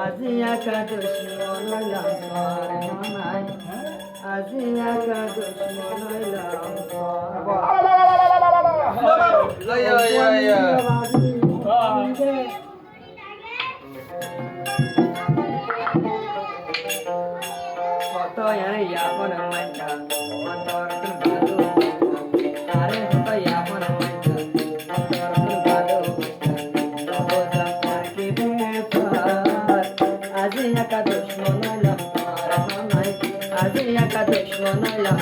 আজিয়া কা দুশ্মন লাম আজিয়া কা দুশ্মন লাম কত আরে ইয়াপন মাইকা অন্তর ভালো আরে কত ইয়াপন মাইকা অন্তর ভালো ওজা করকে বেফার আজিয়া কা দুশ্মন লাম আজিয়া কা দুশ্মন লাম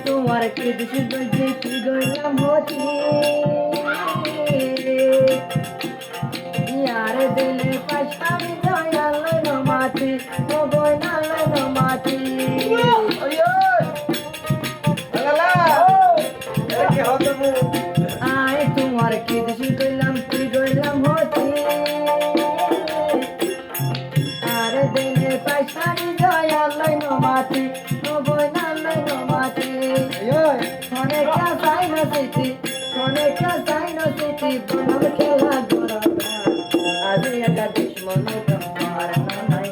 তোমার কি দিশে গজে কি গলাম হতি यार दिल पछाड़ी जाया लो माती ओ गोना लो माती ओयो लाला ए के हो तुम आए तुम्हार की दिशे गलाम होती यार दिल पछाड़ी जाया लो माती ओ गोना लो माती ओयो कोने का साइन सिटी बनम खेला गोरा আজিয়া কা দুশ্মন তোমার নাই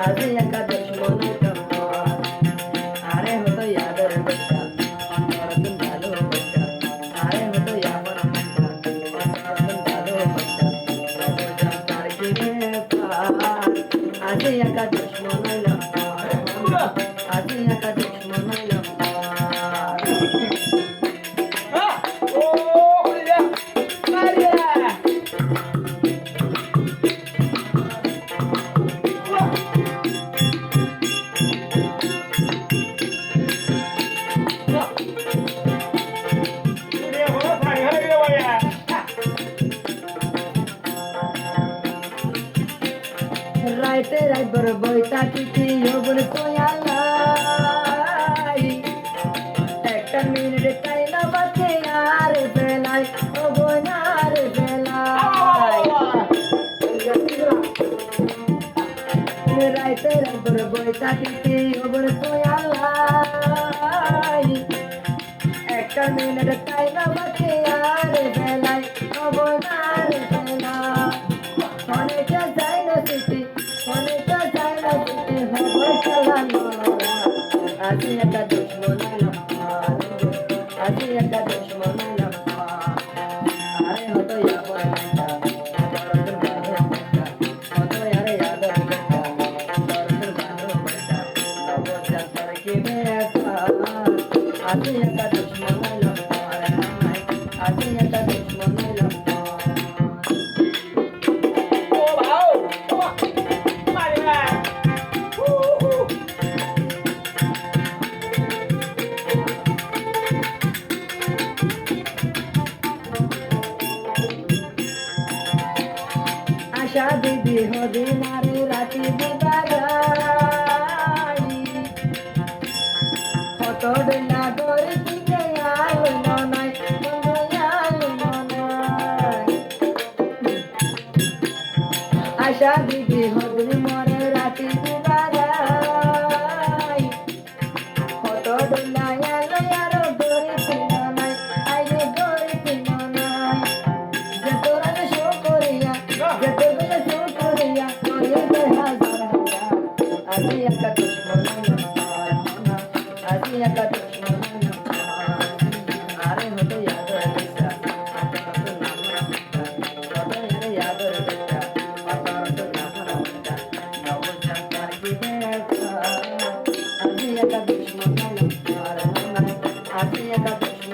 আজিয়া কা দুশ্মন তোমার আরে হতো ইয়াদের বেটা অন্তর তুম ভালো বেটা আরে হতো ইয়াপন বেটা অন্তর তুম ভালো বেটা ও জানতার কি বেপার আজিয়া কা দুশ্মন তোমার আজিয়া কা দুশ্মন রাইতে রাইবার বইটা কি হবন তোয়ালাই একটা মিনিট টাইনা বাজে আর বেলাই ও বোনার বেলাই রাইতে রাইবার বইটা কি হবন তোয়ালাই একটা মিনিট টাইনা বাজে আর বেলাই ও বোনার বেলাই অনেকে যায় না সিটি অনেকে যায় না সিটি হবে খেলা আজিয়া কা দুশ্মন আজিয়া কা দুশ্মন আরে হতো ইয়াপন বেটা অন্তর ভালো বেটা হতো আরে ইয়াদের বেটা অন্তর ভালো বেটা তব জানতার কি বেফার আজিয়া কা দুশ্মন আজিয়া কা দুশ্মন আশা দিদি হদি নারে রাতি দিবারাই কত ডলা গরে দিকে আলো নয় আলো নয় আশা দিদি হদি মরে রাতি দিবারাই কত ডলা আলো আরো গরে দিন নয় আইরে গরে দিন নয় যে তোরা শো করিয়া যে আজিয়া কা দুশ্মন আজিয়া কা দুশ্মন আরে হতো ইয়াদের বেটা অন্তর তো নাম বেটা কত আরে ইয়াদের বেটা অন্তর তো নাম বেটা নব জানতার কি বেটা আজিয়া কা দুশ্মন আজিয়া কা দুশ্মন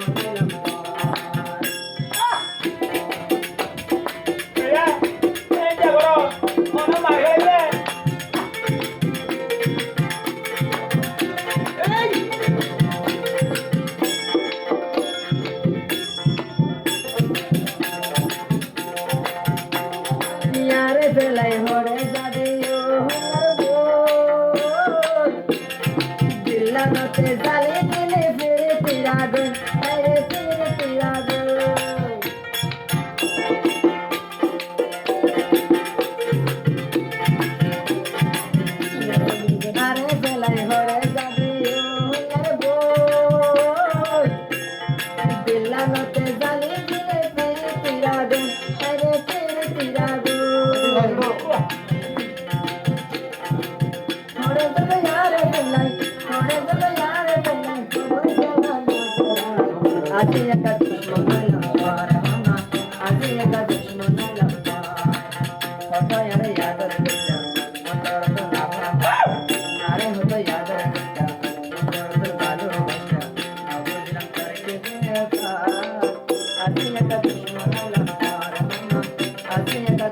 জালে দিলে ফিরে ফিরাবে আরে ফিরে ফিরাবে আরে বেলায় হরে যাবি ওরে বই দিলানতে জালে দিলে ফিরে ফিরাবে আরে ফিরে ফিরাবে হরে যাবে यारे বেলায় হরে যাবে यारे বেলায় আজি একা দুশ্মন লম্বার মামা আজি একা দুশ্মন লম্বার কত यारे यादर বেটা কত তো লাভা আরে হতো यादर বেটা কত তো ভালো বেটা আবুজলাম করকে দেখা আজি একা দুশ্মন লম্বার মামা আজি একা